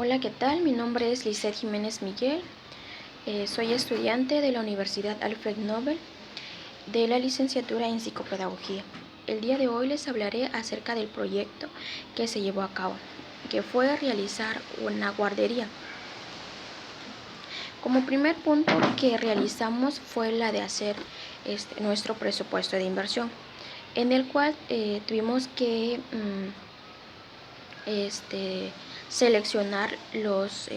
Hola, ¿qué tal? Mi nombre es Lisset Jiménez Miguel. Soy estudiante de la Universidad Alfred Nobel de la licenciatura en psicopedagogía. El día de hoy les hablaré acerca del proyecto que se llevó a cabo, que fue realizar una guardería. Como primer punto que realizamos fue la de hacer nuestro presupuesto de inversión, en el cual tuvimos que seleccionar los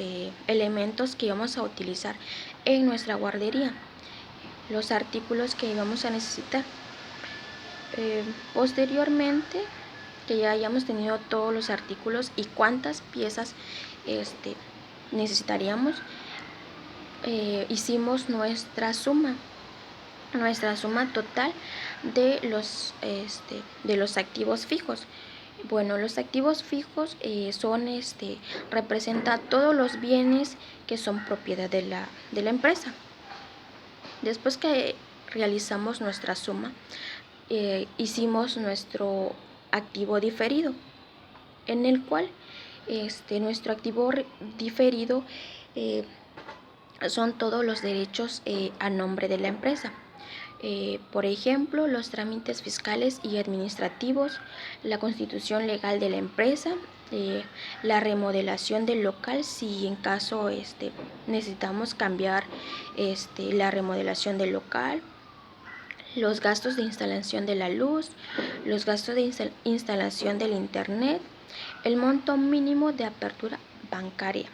elementos que íbamos a utilizar en nuestra guardería, los artículos que íbamos a necesitar. Posteriormente, que ya hayamos tenido todos los artículos y cuántas piezas necesitaríamos, hicimos nuestra suma total de los activos fijos. Bueno, los activos fijos representa todos los bienes que son propiedad de la empresa. Después que realizamos nuestra suma, hicimos nuestro activo diferido, en el cual nuestro activo diferido son todos los derechos a nombre de la empresa. Por ejemplo, los trámites fiscales y administrativos, la constitución legal de la empresa, la remodelación del local si en caso necesitamos cambiar la remodelación del local, los gastos de instalación de la luz, los gastos de instalación del internet, el monto mínimo de apertura bancaria,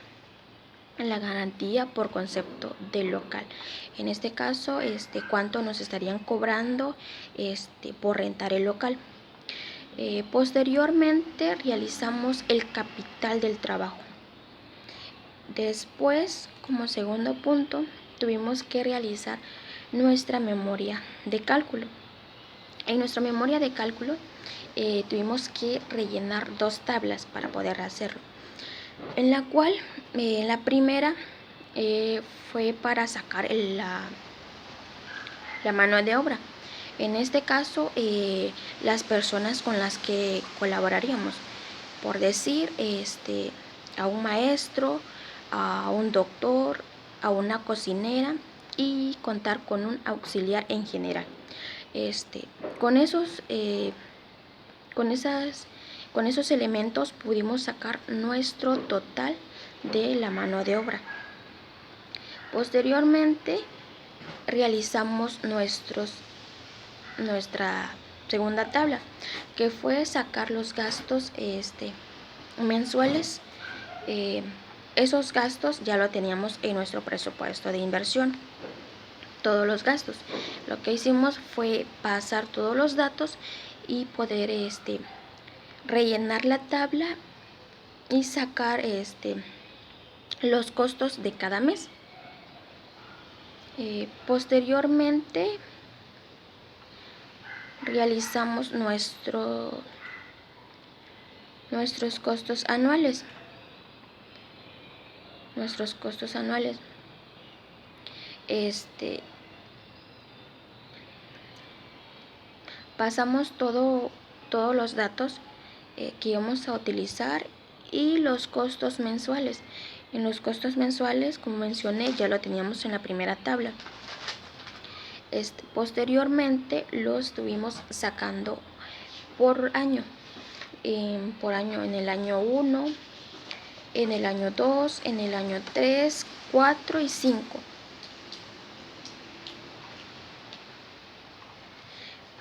la garantía por concepto del local. En este caso, cuánto nos estarían cobrando por rentar el local. Posteriormente realizamos el capital del trabajo. Después, como segundo punto, tuvimos que realizar nuestra memoria de cálculo. En nuestra memoria de cálculo tuvimos que rellenar 2 tablas para poder hacerlo, en la cual la primera fue para sacar la mano de obra. En este caso, las personas con las que colaboraríamos, por decir, a un maestro, a un doctor, a una cocinera y contar con un auxiliar en general. Con esos elementos pudimos sacar nuestro total de la mano de obra. Posteriormente realizamos nuestra segunda tabla, que fue sacar los gastos mensuales. Esos gastos ya lo teníamos en nuestro presupuesto de inversión, todos los gastos. Lo que hicimos fue pasar todos los datos y poder rellenar la tabla y sacar los costos de cada mes. Posteriormente realizamos nuestros costos anuales. Pasamos todos los datos que íbamos a utilizar y los costos mensuales. En los costos mensuales, como mencioné, ya lo teníamos en la primera tabla. Posteriormente los estuvimos sacando por año. En el año 1, en el año 2, en el año 3, 4 y 5.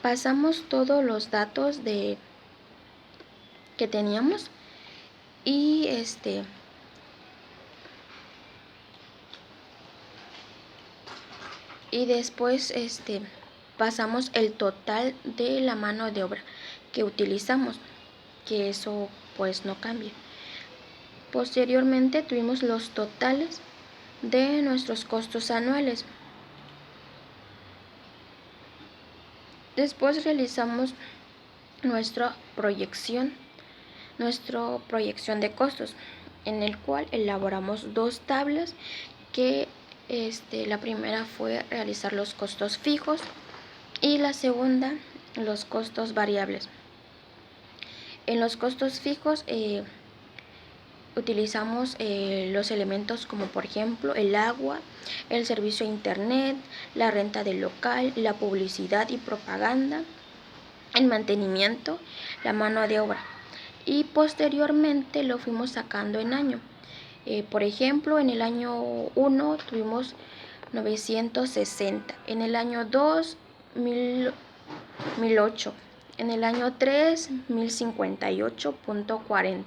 Pasamos todos los datos que teníamos y después pasamos el total de la mano de obra que utilizamos, que eso pues no cambia. Posteriormente tuvimos los totales de nuestros costos anuales. Después realizamos nuestra proyección de costos, en el cual elaboramos 2 tablas que la primera fue realizar los costos fijos y la segunda los costos variables. En los costos fijos utilizamos los elementos como por ejemplo el agua, el servicio a internet, la renta del local, la publicidad y propaganda, el mantenimiento, la mano de obra. Y posteriormente lo fuimos sacando en año. Por ejemplo, en el año 1 tuvimos 960, en el año 2 1008, en el año 3 1058.40,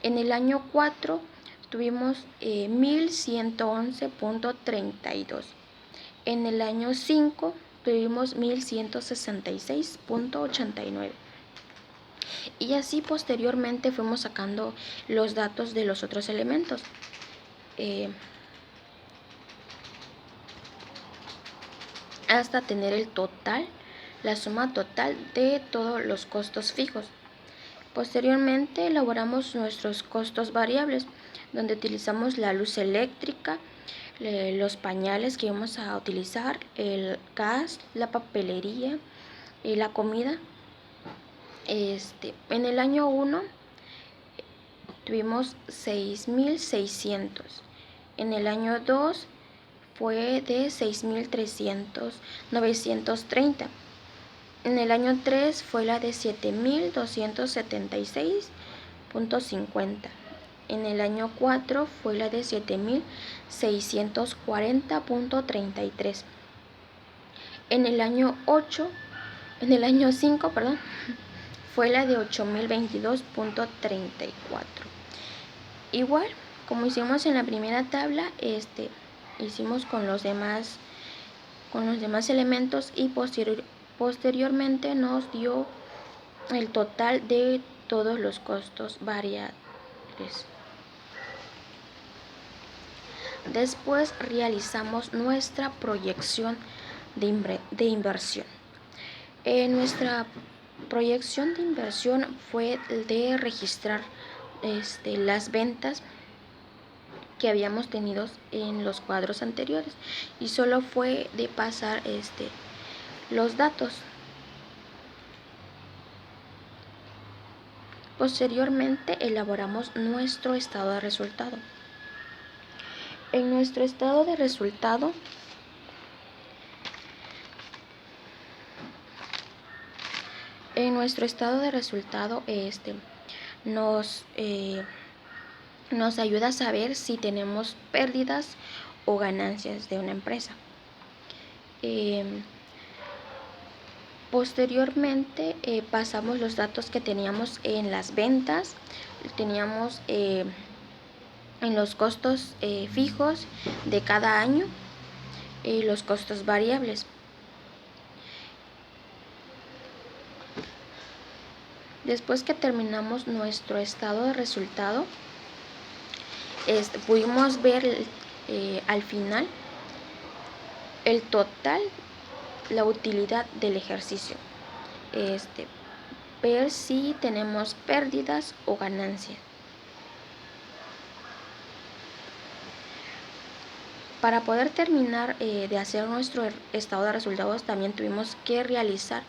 en el año 4 tuvimos 1111.32, en el año 5 tuvimos 1166.89. Y así posteriormente fuimos sacando los datos de los otros elementos. Hasta tener el total, la suma total de todos los costos fijos. Posteriormente elaboramos nuestros costos variables, donde utilizamos la luz eléctrica, los pañales que vamos a utilizar, el gas, la papelería y la comida. En el año 1 tuvimos 6.600. En el año 2 fue de 6.930. En el año 3 fue la de 7.276.50. En el año 4 fue la de 7.640.33. En el año 5, fue la de 8.022.34. Igual, como hicimos en la primera tabla, hicimos con los demás elementos y posteriormente nos dio el total de todos los costos variables. Después realizamos nuestra proyección de inversión. Nuestra proyección de inversión fue de registrar las ventas que habíamos tenido en los cuadros anteriores y solo fue de pasar los datos. Posteriormente elaboramos nuestro estado de resultado. En nuestro estado de resultado nos ayuda a saber si tenemos pérdidas o ganancias de una empresa. Posteriormente pasamos los datos que teníamos en las ventas, teníamos en los costos fijos de cada año y los costos variables. Después que terminamos nuestro estado de resultado, pudimos ver al final el total, la utilidad del ejercicio, ver si tenemos pérdidas o ganancias. Para poder terminar de hacer nuestro estado de resultados, también tuvimos que realizar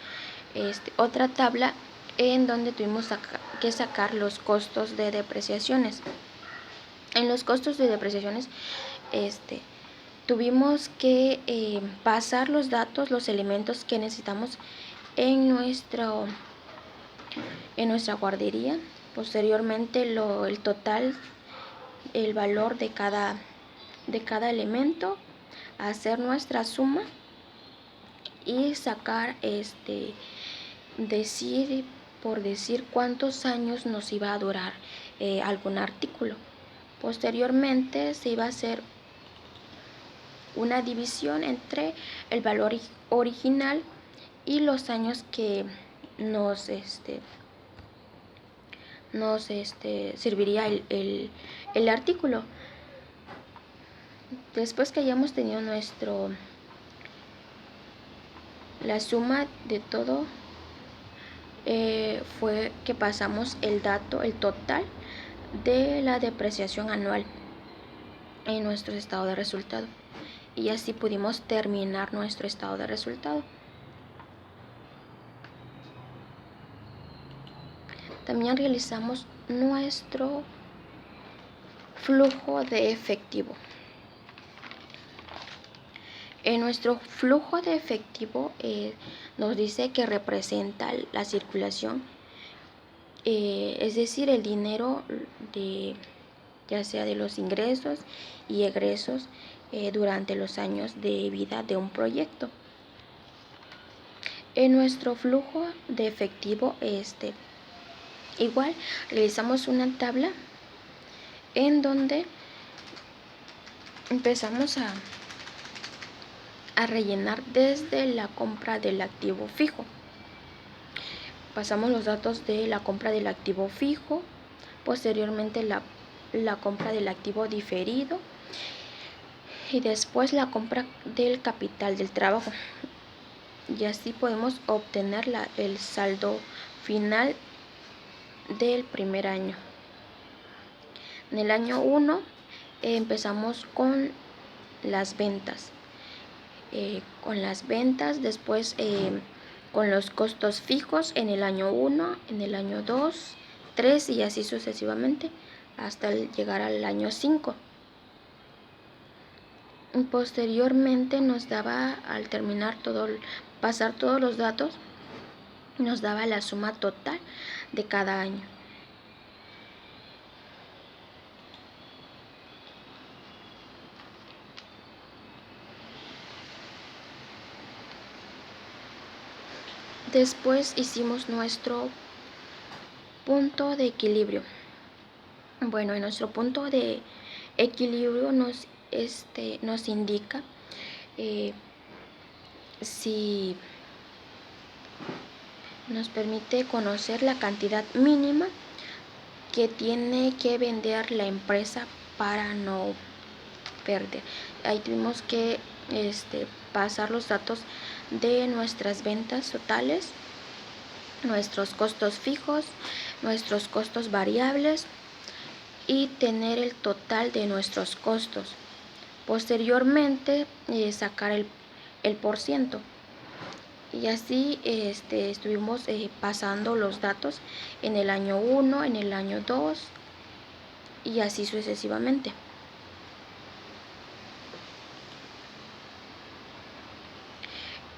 otra tabla en donde tuvimos que sacar los costos de depreciaciones. En los costos de depreciaciones tuvimos que pasar los datos, los elementos que necesitamos en nuestra guardería. Posteriormente el total, el valor de cada elemento, hacer nuestra suma y sacar decir cuántos años nos iba a durar algún artículo. Posteriormente se iba a hacer una división entre el valor original y los años que nos serviría el artículo. Después que hayamos tenido la suma de todo, fue que pasamos el total de la depreciación anual en nuestro estado de resultado, y así pudimos terminar nuestro estado de resultado. También realizamos nuestro flujo de efectivo. En nuestro flujo de efectivo nos dice que representa la circulación, es decir, el dinero ya sea de los ingresos y egresos durante los años de vida de un proyecto. En nuestro flujo de efectivo igual realizamos una tabla en donde empezamos a rellenar desde la compra del activo fijo. Pasamos los datos de la compra del activo fijo, posteriormente la compra del activo diferido y después la compra del capital del trabajo. Y así podemos obtener el saldo final del primer año. En el año 1 empezamos con las ventas. Después con los costos fijos en el año 1, en el año 2, 3 y así sucesivamente hasta llegar al año 5. Posteriormente nos daba, al terminar pasar todos los datos, nos daba la suma total de cada año. Después hicimos nuestro punto de equilibrio. Bueno, en nuestro punto de equilibrio nos indica si nos permite conocer la cantidad mínima que tiene que vender la empresa para no perder. Ahí tuvimos que pasar los datos de nuestras ventas totales, nuestros costos fijos, nuestros costos variables y tener el total de nuestros costos. Posteriormente sacar el porciento. Y así estuvimos pasando los datos en el año 1, en el año 2 y así sucesivamente.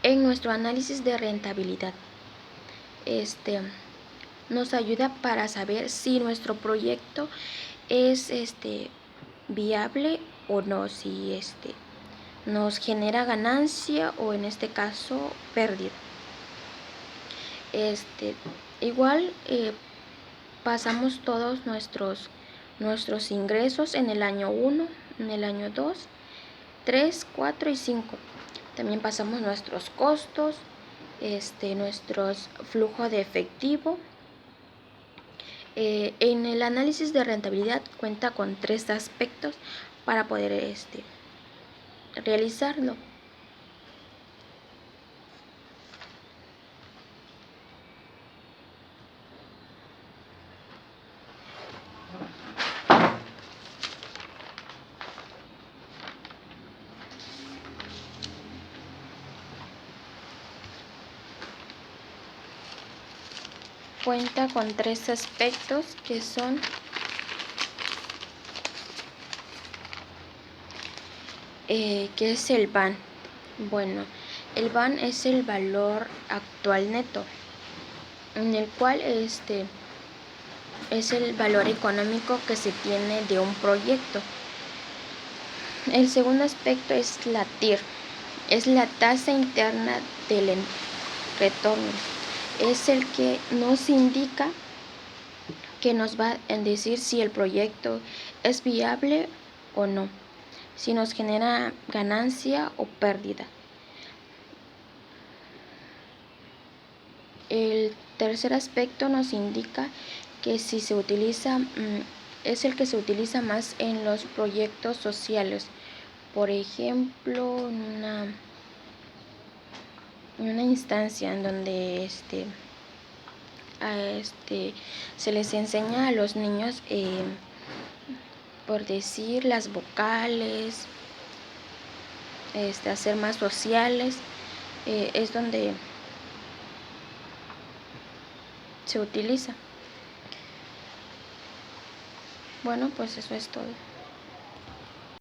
En nuestro análisis de rentabilidad, nos ayuda para saber si nuestro proyecto es viable o no, si nos genera ganancia o en este caso pérdida. Igual pasamos todos nuestros ingresos en el año 1, en el año 2, 3, 4 y 5. También pasamos nuestros costos, nuestros flujos de efectivo. En el análisis de rentabilidad cuenta con 3 aspectos para poder realizarlo. Cuenta con 3 aspectos que son ¿qué es el VAN? Bueno, el VAN es el valor actual neto, en el cual es el valor económico que se tiene de un proyecto. El segundo aspecto es la TIR, es la tasa interna del retorno. Es el que nos indica, que nos va a decir si el proyecto es viable o no, si nos genera ganancia o pérdida. El tercer aspecto nos indica que si se utiliza, es el que se utiliza más en los proyectos sociales. Por ejemplo, en una instancia en donde se les enseña a los niños, por decir, las vocales, a ser más sociales, es donde se utiliza. Bueno, pues eso es todo.